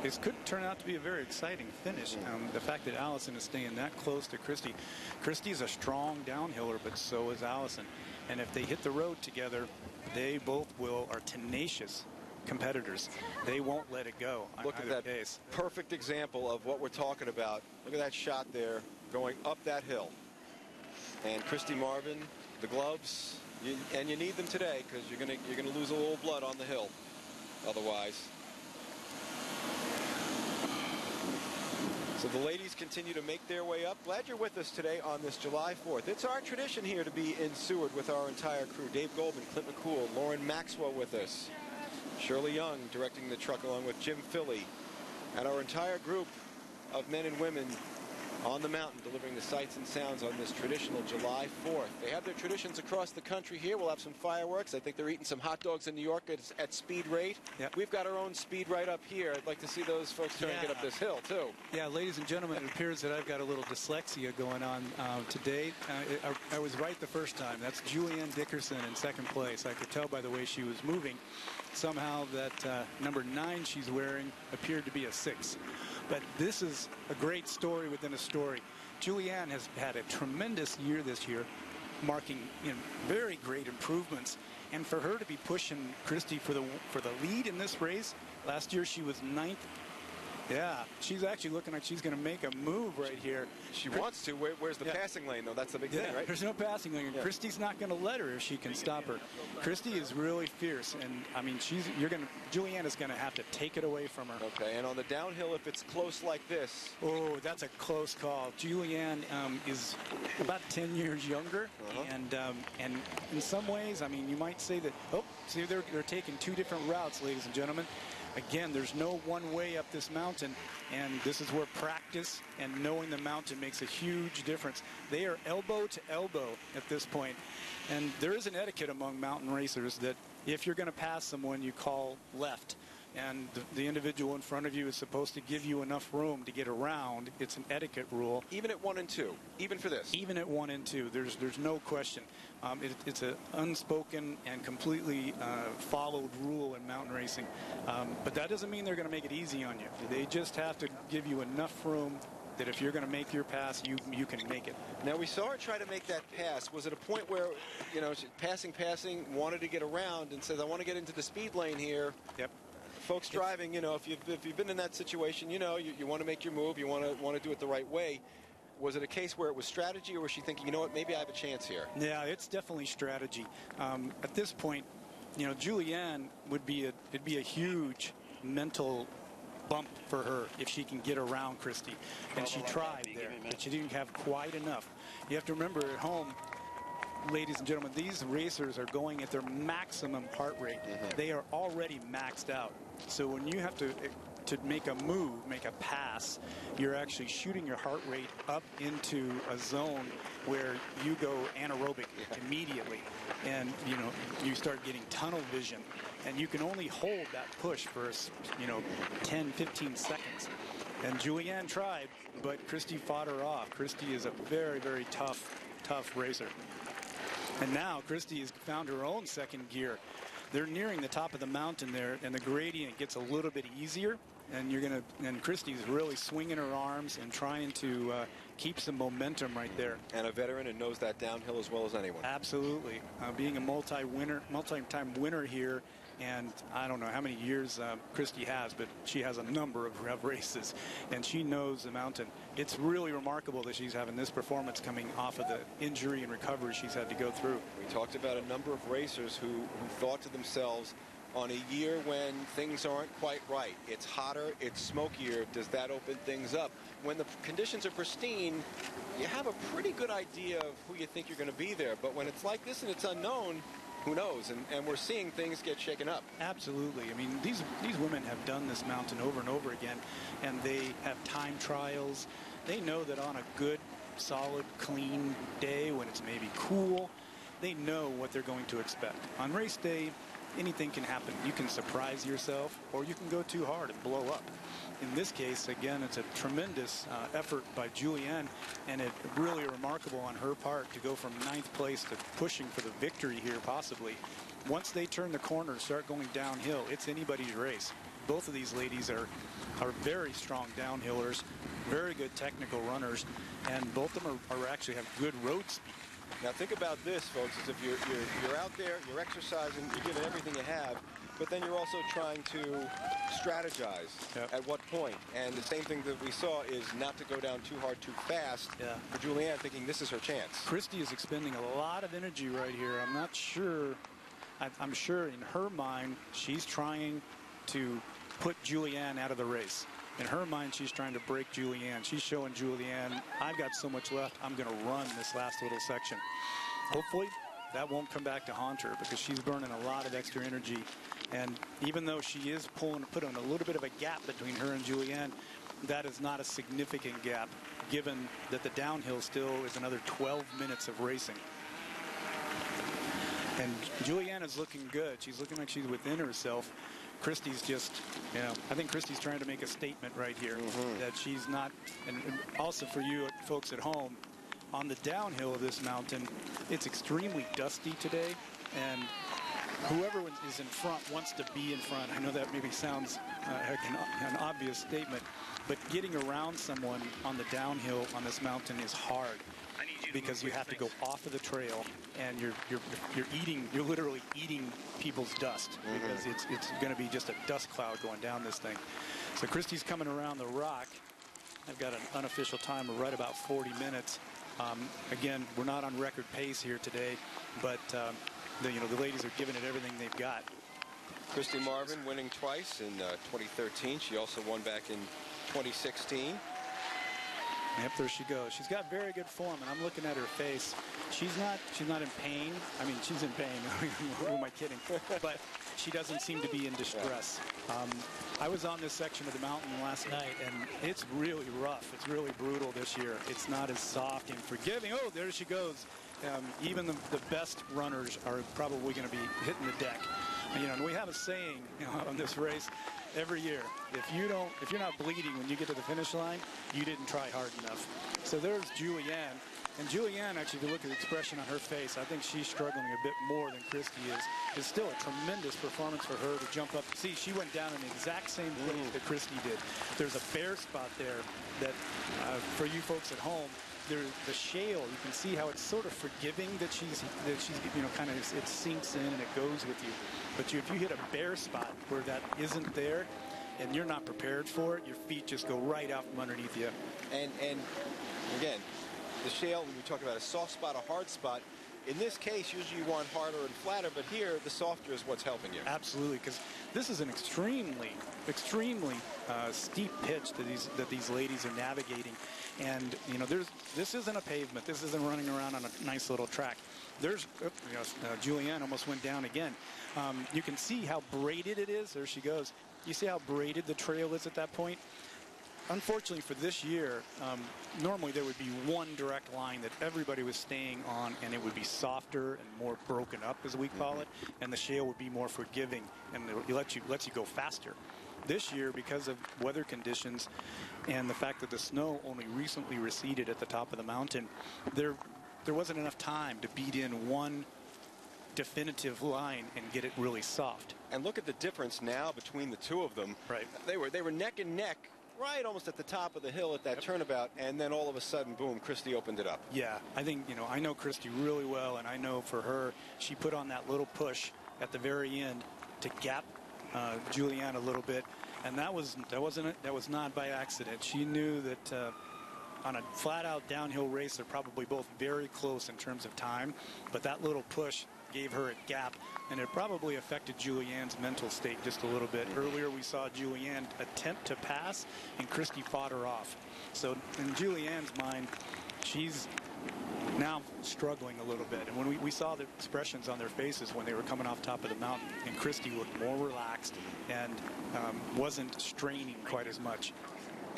it could turn out to be a very exciting finish. The fact that Allison is staying that close to Christy. Christy is a strong downhiller, but so is Allison. And if they hit the road together, they both are tenacious competitors. They won't let it go. Look at that case. Perfect example of what we're talking about. Look at that shot there going up that hill. And Christy Marvin, the gloves, and you need them today because you're gonna lose a little blood on the hill otherwise. So the ladies continue to make their way up. Glad you're with us today on this July 4th. It's our tradition here to be in Seward with our entire crew. Dave Goldman, Clint McCool, Lauren Maxwell with us. Shirley Young directing the truck along with Jim Philly. And our entire group of men and women on the mountain delivering the sights and sounds on this traditional July 4th. They have their traditions across the country here. We'll have some fireworks. I think they're eating some hot dogs in New York at speed rate. Yep. We've got our own speed right up here. I'd like to see those folks try and get up this hill too. Yeah, ladies and gentlemen, it appears that I've got a little dyslexia going on today. I was right the first time. That's Julianne Dickerson in second place. I could tell by the way she was moving. Somehow that number 9 she's wearing appeared to be a 6. But this is a great story within a story. Julianne has had a tremendous year this year, marking very great improvements. And for her to be pushing Christy for the lead in this race, last year she was 9th. Yeah, she's actually looking like she's going to make a move right here. She wants to. Where's the passing lane, though? That's the big thing, right? There's no passing lane. Yeah. Christy's not going to let her if she can stop her. Christy is really fierce, and I mean, Julianne is going to have to take it away from her. Okay, and on the downhill, if it's close like this. Oh, that's a close call. Julianne is about 10 years younger, and in some ways, I mean, you might say that. Oh, see, they're taking 2 different routes, ladies and gentlemen. Again, there's no one way up this mountain, and this is where practice and knowing the mountain makes a huge difference. They are elbow to elbow at this point, and there is an etiquette among mountain racers that if you're going to pass someone, you call left, and the individual in front of you is supposed to give you enough room to get around. It's an etiquette rule. Even at 1 and 2, even for this? Even at 1 and 2, there's no question. It's an unspoken and completely followed rule in mountain racing. But that doesn't mean they're going to make it easy on you. They just have to give you enough room that if you're going to make your pass, you can make it. Now, we saw her try to make that pass. Was it a point where, she passing, wanted to get around and says, I want to get into the speed lane here? Yep. Folks driving, if you've been in that situation, you want to make your move, you want to do it the right way. Was it a case where it was strategy, or was she thinking, you know what, maybe I have a chance here? Yeah, it's definitely strategy. At this point, Julianne it'd be a huge mental bump for her if she can get around Christy. And she tried there, but she didn't have quite enough. You have to remember at home, ladies and gentlemen, these racers are going at their maximum heart rate. They are already maxed out. So when you have to make a move, make a pass, you're actually shooting your heart rate up into a zone where you go anaerobic immediately. And, you start getting tunnel vision. And you can only hold that push for, 10, 15 seconds. And Julianne tried, but Christy fought her off. Christy is a very, very tough racer. And now Christy has found her own second gear. They're nearing the top of the mountain there, and the gradient gets a little bit easier. And Christy's really swinging her arms and trying to keep some momentum right there. And a veteran and knows that downhill as well as anyone. Absolutely. Being a multi-time winner here, And I don't know how many years Christy has, but she has a number of races, and she knows the mountain. It's really remarkable that she's having this performance coming off of the injury and recovery she's had to go through. We talked about a number of racers who thought to themselves, on a year when things aren't quite right, it's hotter, it's smokier, does that open things up? When the conditions are pristine, you have a pretty good idea of who you think you're going to be there. But when it's like this and it's unknown, who knows? And we're seeing things get shaken up. Absolutely. I mean, these women have done this mountain over and over again, and they have time trials. They know that on a good, solid, clean day when it's maybe cool, they know what they're going to expect. On race day, anything can happen. You can surprise yourself, or you can go too hard and blow up. In this case, again, it's a tremendous effort by Julianne, and it really remarkable on her part to go from 9th place to pushing for the victory here, possibly. Once they turn the corner and start going downhill, it's anybody's race. Both of these ladies are very strong downhillers, very good technical runners, and both of them are actually have good road speed. Now think about this, folks, is if you're out there, you're exercising, you're giving everything you have, but then you're also trying to strategize at what point. And the same thing that we saw is not to go down too hard, too fast for Julianne, thinking this is her chance. Christy is expending a lot of energy right here. I'm not sure. I'm sure in her mind, she's trying to put Julianne out of the race. In her mind, she's trying to break Julianne. She's showing Julianne, I've got so much left, I'm going to run this last little section. Hopefully, that won't come back to haunt her, because she's burning a lot of extra energy. And even though she is putting a little bit of a gap between her and Julianne, that is not a significant gap, given that the downhill still is another 12 minutes of racing. And Julianne is looking good. She's looking like she's within herself. Christy's just, I think Christy's trying to make a statement right here that she's not, and also for you folks at home, on the downhill of this mountain, it's extremely dusty today, and whoever is in front wants to be in front. I know that maybe sounds like an obvious statement, but getting around someone on the downhill on this mountain is hard, because you have to go off of the trail, and you're literally eating people's dust, because it's going to be just a dust cloud going down this thing. So Christy's coming around the rock. I've got an unofficial time of right about 40 minutes. Again, we're not on record pace here today, but the ladies are giving it everything they've got. Christy Marvin winning twice in 2013. She also won back in 2016. Yep, there she goes. She's got very good form, and I'm looking at her face. She's not in pain. I mean, she's in pain. Who am I kidding? But she doesn't seem to be in distress. I was on this section of the mountain last night, and it's really rough. It's really brutal this year. It's not as soft and forgiving. Oh, there she goes. Even the best runners are probably going to be hitting the deck. And we have a saying on this race every year: if you're not bleeding when you get to the finish line, you didn't try hard enough. So there's Julianne, and Julianne, actually, if you look at the expression on her face, I think she's struggling a bit more than Christy is. It's still a tremendous performance for her to jump up. See, she went down in the exact same place that Christy did. There's a bare spot there that, for you folks at home, there's the shale. You can see how it's sort of forgiving that she's kind of, it sinks in and it goes with you. But if you hit a bare spot where that isn't there, and you're not prepared for it, your feet just go right out from underneath you. And again, the shale, when we talk about a soft spot, a hard spot, in this case, usually you want harder and flatter, but here, the softer is what's helping you. Absolutely, because this is an extremely steep pitch that these ladies are navigating. And, this isn't a pavement. This isn't running around on a nice little track. Julianne almost went down again. You can see how braided it is. There she goes. You see how braided the trail is at that point? Unfortunately for this year, normally there would be one direct line that everybody was staying on, and it would be softer and more broken up, as we call it, and the shale would be more forgiving, and it lets you go faster. This year, because of weather conditions and the fact that the snow only recently receded at the top of the mountain, there wasn't enough time to beat in one definitive line and get it really soft. And look at the difference now between the two of them. Right. They were neck and neck, right almost at the top of the hill at that turnabout, and then all of a sudden, boom, Christy opened it up. Yeah, I think, I know Christy really well, and I know for her, she put on that little push at the very end, to gap Julianne a little bit, and that was not by accident. She knew that on a flat-out downhill race, they're probably both very close in terms of time, but that little push gave her a gap, and it probably affected Julianne's mental state just a little bit. Earlier, we saw Julianne attempt to pass, and Christy fought her off. So in Julianne's mind, she's now struggling a little bit. And when we saw the expressions on their faces when they were coming off top of the mountain, and Christy looked more relaxed and wasn't straining quite as much.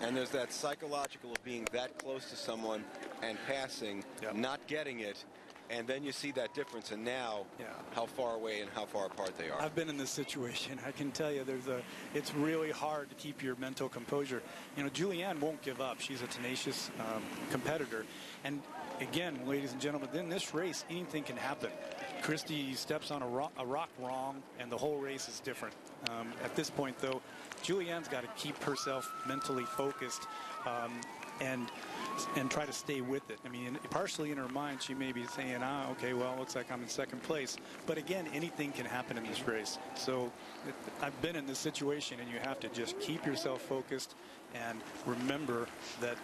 And there's that psychological of being that close to someone and passing, not getting it, and then you see that difference, and now how far away and how far apart they are. I've been in this situation. I can tell you it's really hard to keep your mental composure. You know, Julianne won't give up. She's a tenacious competitor. And again, ladies and gentlemen, in this race, anything can happen. Christy steps on a rock wrong, and the whole race is different. At this point, though, Julianne's got to keep herself mentally focused and try to stay with it. I mean, partially in her mind, she may be saying, okay, well, looks like I'm in second place. But again, anything can happen in this race. So I've been in this situation, and you have to just keep yourself focused and remember that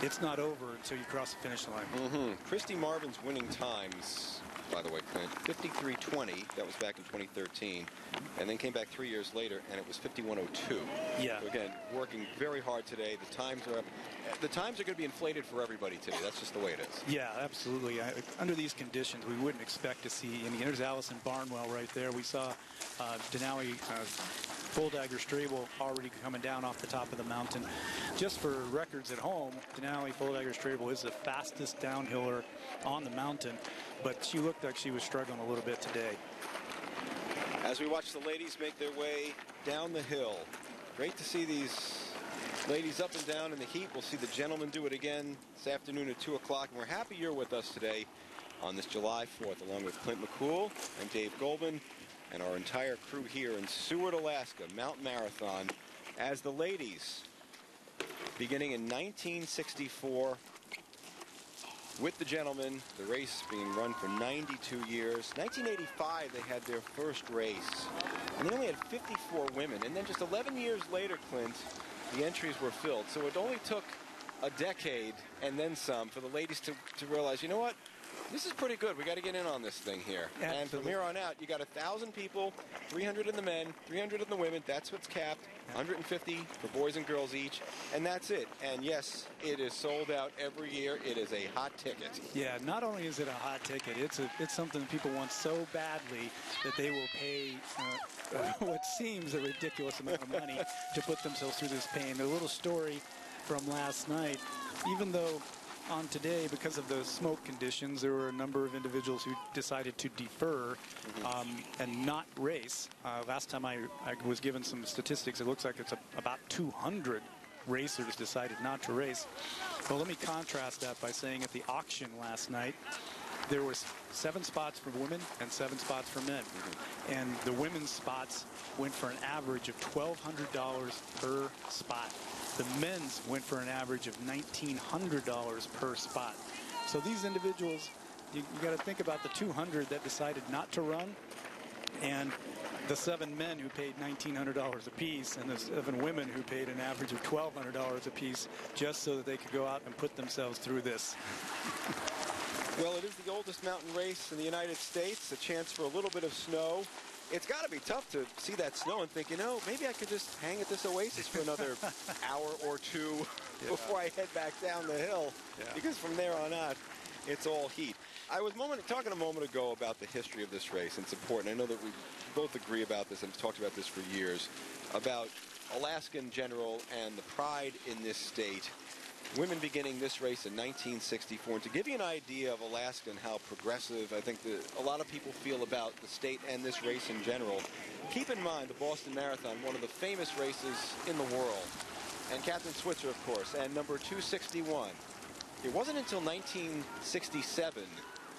it's not over until you cross the finish line. Christy Marvin's winning times, by the way, Clint, 53:20. That was back in 2013. And then came back 3 years later, and it was 51:02. Yeah. So again, working very hard today. The times are up. The times are going to be inflated for everybody today. That's just the way it is. Yeah, absolutely. Under these conditions, we wouldn't expect to see any. There's Allison Barnwell right there. We saw Denali Full-Dagger-Strable already coming down off the top of the mountain. Just for records at home, Denali Full-Dagger-Strable is the fastest downhiller on the mountain, but she looked like she was struggling a little bit today. As we watch the ladies make their way down the hill, great to see these ladies up and down in the heat. We'll see the gentlemen do it again this afternoon at 2 o'clock, and we're happy you're with us today on this July 4th, along with Clint McCool and Dave Goldman and our entire crew here in Seward, Alaska, Mountain Marathon, as the ladies, beginning in 1964, with the gentlemen, the race being run for 92 years. 1985, they had their first race, and they only had 54 women. And then just 11 years later, Clint, the entries were filled. So it only took a decade and then some for the ladies to realize, you know what? This is pretty good. We got to get in on this thing here. Absolutely. And from here on out, you got 1,000 people, 300 in the men, 300 in the women. That's what's capped. 150 for boys and girls each, and that's it. And yes, it is sold out every year. It is a hot ticket. Yeah, not only is it a hot ticket, it's something that people want so badly that they will pay what seems a ridiculous amount of money to put themselves through this pain. A little story from last night, even though on today, because of the smoke conditions, there were a number of individuals who decided to defer and not race. Last time I was given some statistics, it looks like it's about 200 racers decided not to race. Well, let me contrast that by saying at the auction last night, there were 7 spots for women and 7 spots for men. And the women's spots went for an average of $1,200 per spot. The men's went for an average of $1,900 per spot. So these individuals, you got to think about the 200 that decided not to run, and the 7 men who paid $1,900 apiece, and the 7 women who paid an average of $1,200 apiece, just so that they could go out and put themselves through this. Well, it is the oldest mountain race in the United States, a chance for a little bit of snow. It's got to be tough to see that snow and think, you know, maybe I could just hang at this oasis for another hour or two before I head back down the hill, because from there on out, it's all heat. I was talking a moment ago about the history of this race, and it's important. I know that we both agree about this and have talked about this for years, about Alaska in general and the pride in this state. Women beginning this race in 1964. And to give you an idea of Alaska and how progressive I think a lot of people feel about the state and this race in general, keep in mind the Boston Marathon, one of the famous races in the world. And Catherine Switzer, of course, and number 261. It wasn't until 1967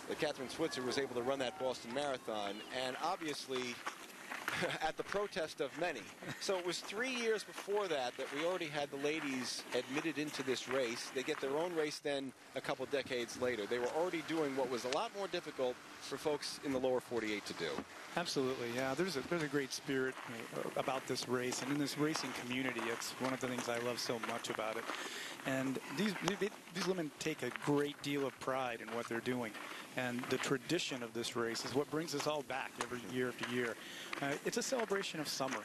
that Catherine Switzer was able to run that Boston Marathon. And obviously, at the protest of many. So it was 3 years before that we already had the ladies admitted into this race. They get their own race then a couple decades later. They were already doing what was a lot more difficult for folks in the lower 48 to do. Absolutely, yeah. There's a great spirit about this race, and in this racing community, it's one of the things I love so much about it. And these women take a great deal of pride in what they're doing. And the tradition of this race is what brings us all back every year after year. It's a celebration of summer.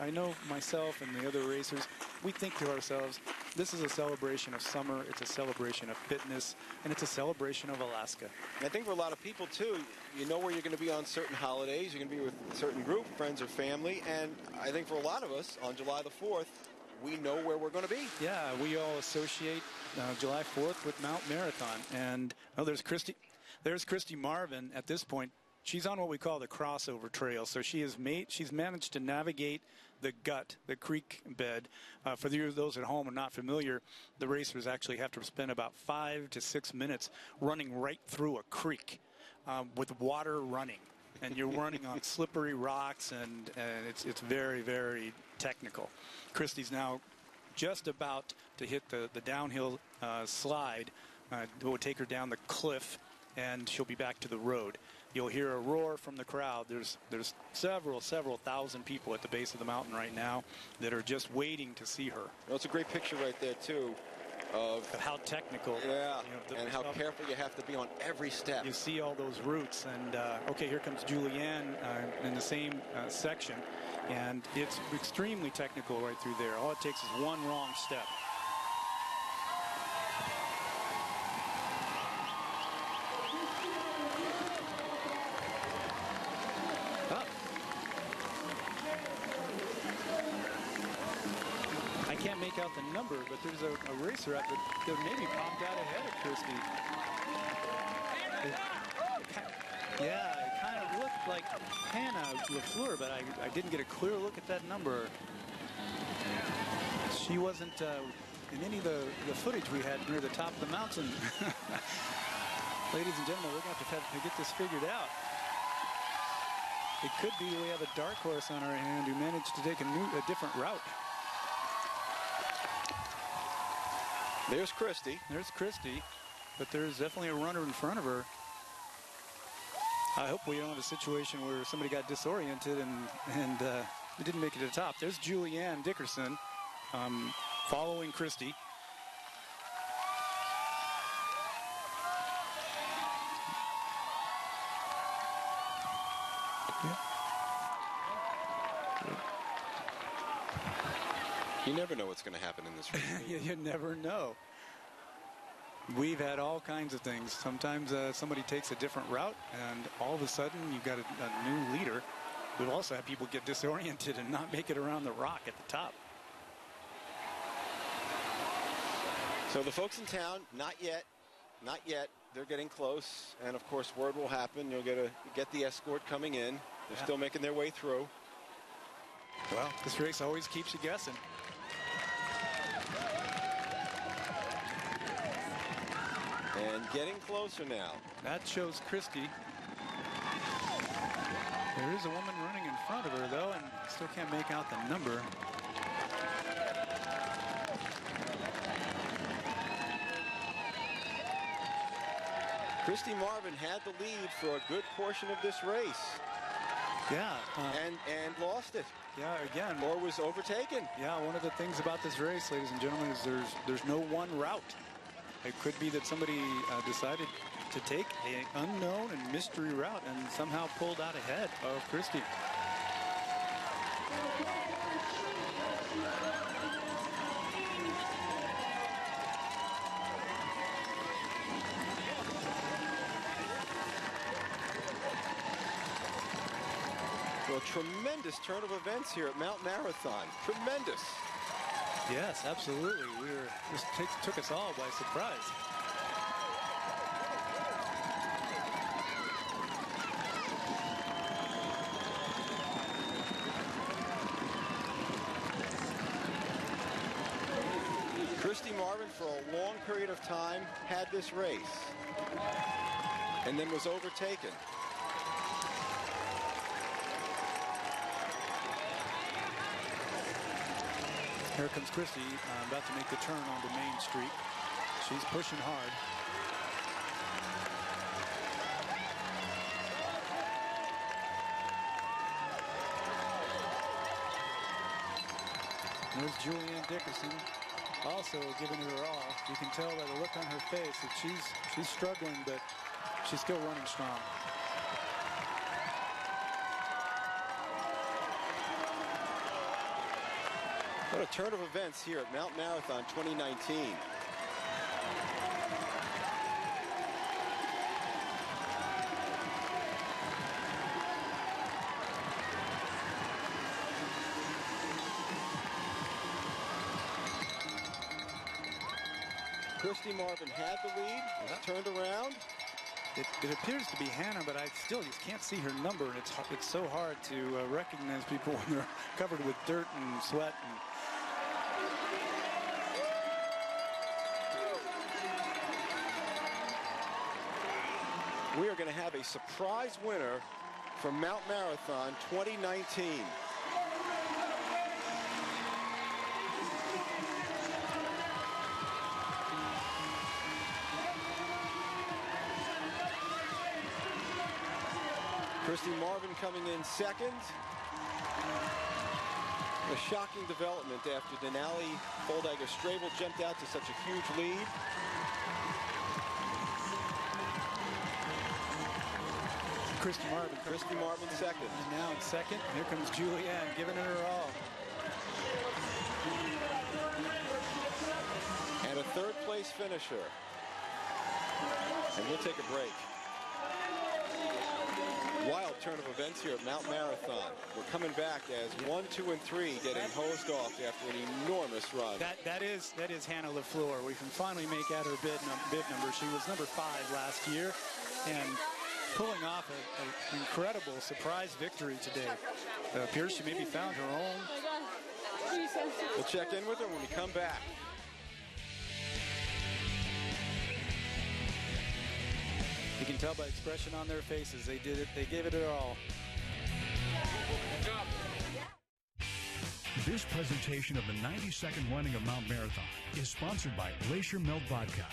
I know myself and the other racers, we think to ourselves, this is a celebration of summer, it's a celebration of fitness, and it's a celebration of Alaska. And I think for a lot of people, too, you know where you're going to be on certain holidays. You're going to be with a certain group, friends or family. And I think for a lot of us, on July the 4th, we know where we're going to be. Yeah, we all associate July 4th with Mount Marathon. And there's Christy. There's Christy Marvin at this point. She's on what we call the crossover trail. So she's managed to navigate the gut, the creek bed. For those at home who are not familiar, the racers actually have to spend about 5 to 6 minutes running right through a creek with water running. And you're running on slippery rocks, and it's very, very technical. Christy's now just about to hit the downhill slide. It will take her down the cliff, and she'll be back to the road. You'll hear a roar from the crowd. There's several thousand people at the base of the mountain right now that are just waiting to see her. Well, it's a great picture right there, too, of how technical. Yeah, and how careful you have to be on every step. You see all those roots, and okay, here comes Julianne in the same section, and it's extremely technical right through there. All it takes is one wrong step. I can't make out the number, but there's a racer out that maybe popped out ahead of Christy. It kind of looked like Hannah LaFleur, but I didn't get a clear look at that number. She wasn't in any of the footage we had near the top of the mountain. Ladies and gentlemen, we're going to have to get this figured out. It could be we have a dark horse on our hand who managed to take a different route. There's Christy. There's Christy, but there's definitely a runner in front of her. I hope we don't have a situation where somebody got disoriented and we didn't make it to the top. There's Julianne Dickerson following Christy. You never know what's going to happen in this race. You never know. We've had all kinds of things. Sometimes somebody takes a different route, and all of a sudden you've got a new leader. We've also had people get disoriented and not make it around the rock at the top. So the folks in town, not yet. They're getting close, and of course word will happen. You'll get the escort coming in. They're still making their way through. Well, this race always keeps you guessing. And getting closer now. That shows Christy. There is a woman running in front of her, though, and still can't make out the number. Christy Marvin had the lead for a good portion of this race. Yeah. And lost it. Yeah, again. Or was overtaken. Yeah, one of the things about this race, ladies and gentlemen, is there's no one route. It could be that somebody decided to take an unknown and mystery route and somehow pulled out ahead of Christy. Well, tremendous turn of events here at Mount Marathon. Tremendous. Yes, absolutely. This took us all by surprise. Christy Marvin, for a long period of time, had this race and then was overtaken. Here comes Christy, about to make the turn onto Main Street. She's pushing hard. There's Julianne Dickerson, also giving it her all. You can tell by the look on her face that she's struggling, but she's still running strong. What a turn of events here at Mount Marathon 2019. Christy Marvin had the lead, turned around. It appears to be Hannah, but I still just can't see her number, and it's so hard to recognize people when they're covered with dirt and sweat. We are going to have a surprise winner from Mount Marathon 2019. Christy Marvin coming in second. A shocking development after Denali Foldager-Strabel jumped out to such a huge lead. Christy Marvin second. And now in second, here comes Julianne giving it her all. And a third place finisher. And we'll take a break. Wild turn of events here at Mount Marathon. We're coming back as 1, 2, and 3 getting hosed off after an enormous run. That is Hannah LaFleur. We can finally make out her bib number. She was number 5 last year, and pulling off an incredible surprise victory today. Appears she maybe found her own. We'll check in with her when we come back. You can tell by expression on their faces. They did it. They gave it their all. This presentation of the 92nd running of Mount Marathon is sponsored by Glacier Milk Vodka.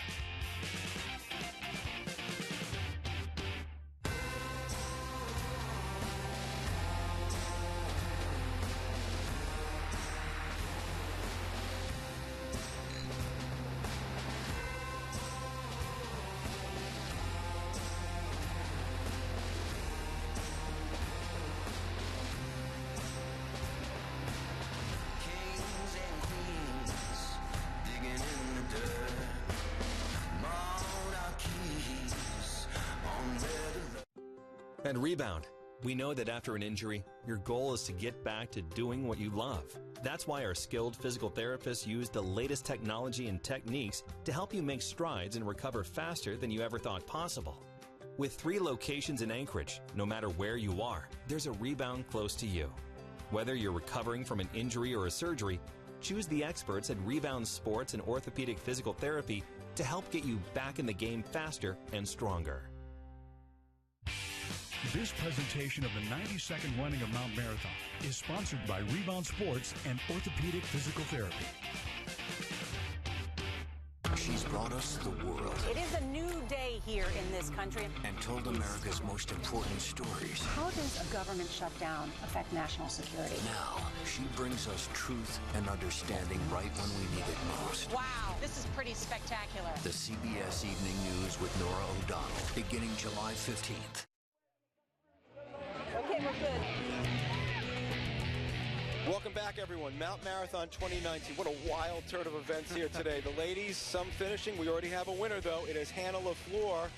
At Rebound, we know that after an injury, your goal is to get back to doing what you love. That's why our skilled physical therapists use the latest technology and techniques to help you make strides and recover faster than you ever thought possible. With 3 locations in Anchorage, no matter where you are, there's a Rebound close to you. Whether you're recovering from an injury or a surgery, choose the experts at Rebound Sports and Orthopedic Physical Therapy to help get you back in the game faster and stronger. This presentation of the 92nd running of Mount Marathon is sponsored by Rebound Sports and Orthopedic Physical Therapy. She's brought us the world. It is a new day here in this country. And told America's most important stories. How does a government shutdown affect national security? Now, she brings us truth and understanding right when we need it most. Wow, this is pretty spectacular. The CBS Evening News with Nora O'Donnell, beginning July 15th. Okay, we're good. Welcome back, everyone. Mount Marathon 2019. What a wild turn of events here today. The ladies, some finishing. We already have a winner, though. It is Hannah LaFleur.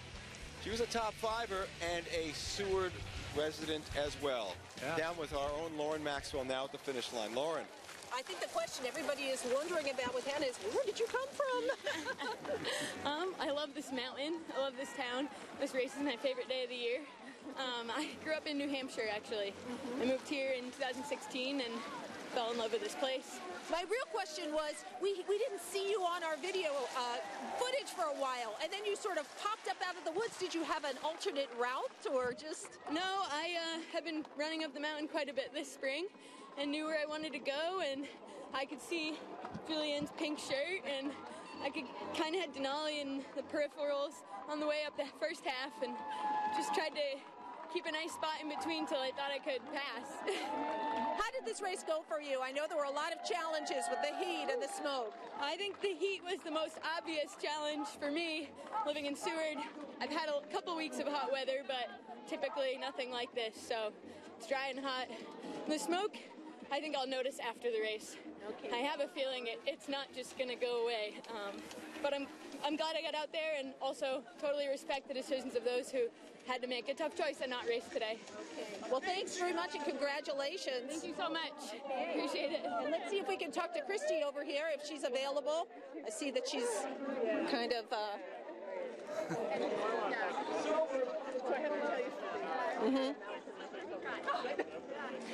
She was a top 5er and a Seward resident as well. Yeah. Down with our own Lauren Maxwell now at the finish line. Lauren. I think the question everybody is wondering about with Hannah is, where did you come from? I love this mountain. I love this town. This race is my favorite day of the year. I grew up in New Hampshire, actually. I moved here in 2016 and fell in love with this place. My real question was, we didn't see you on our video footage for a while, and then you sort of popped up out of the woods. Did you have an alternate route, or just? No, I have been running up the mountain quite a bit this spring. and knew where I wanted to go, and I could see Julian's pink shirt, and I could kind of had Denali in the peripherals on the way up the first half, and just tried to keep a nice spot in between till I thought I could pass. How did this race go for you? I know there were a lot of challenges with the heat and the smoke. I think the heat was the most obvious challenge for me. Living in Seward, I've had a couple weeks of hot weather, but typically nothing like this, so it's dry and hot. The smoke, I think I'll notice after the race. Okay. I have a feeling it's not just going to go away, but I'm glad I got out there, and also totally respect the decisions of those who had to make a tough choice and not race today. Okay. Well, thanks very much and congratulations. Thank you so much. Appreciate it. And let's see if we can talk to Christy over here if she's available. I see that she's kind of.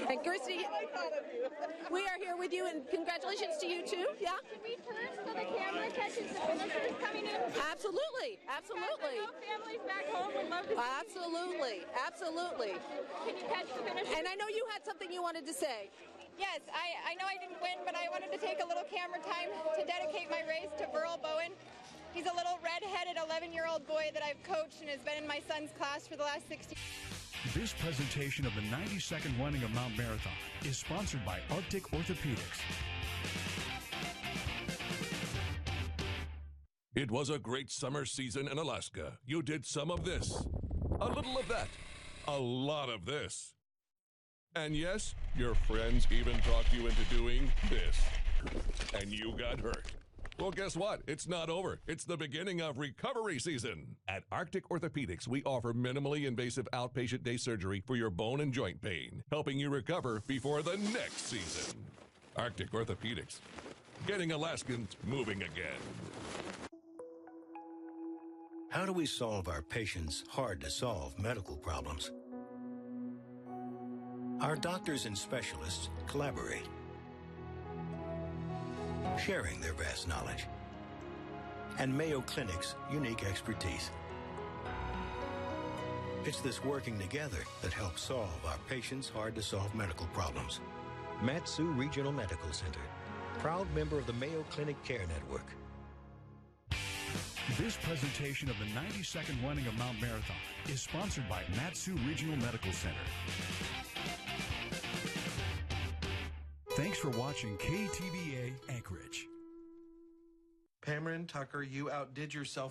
And Christy, we are here with you, and congratulations to you too. Yeah. Should we turn so the camera catches the finishers coming in? Absolutely, absolutely. Families back home would love to see. Absolutely, absolutely. Can you catch the finishers? And I know you had something you wanted to say. Yes, I know I didn't win, but I wanted to take a little camera time to dedicate my race to Burl Bowen. He's a little red-headed 11-year-old boy that I've coached and has been in my son's class for the last 60 years. This presentation of the 92nd running of Mount Marathon is sponsored by Arctic Orthopedics. It was a great summer season in Alaska. You did some of this, a little of that, a lot of this. And yes, your friends even talked you into doing this. And you got hurt. Well, guess what? It's not over. It's the beginning of recovery season. At Arctic Orthopedics, we offer minimally invasive outpatient day surgery for your bone and joint pain, helping you recover before the next season. Arctic Orthopedics, getting Alaskans moving again. How do we solve our patients' hard-to-solve medical problems? Our doctors and specialists collaborate, sharing their vast knowledge and Mayo Clinic's unique expertise. It's this working together that helps solve our patients' hard-to-solve medical problems. Mat-Su Regional Medical Center, proud member of the Mayo Clinic Care Network. This presentation of the 92nd running of Mount Marathon is sponsored by Mat-Su Regional Medical Center. Thanks for watching KTVA Anchorage. Pamela Tucker, you outdid yourself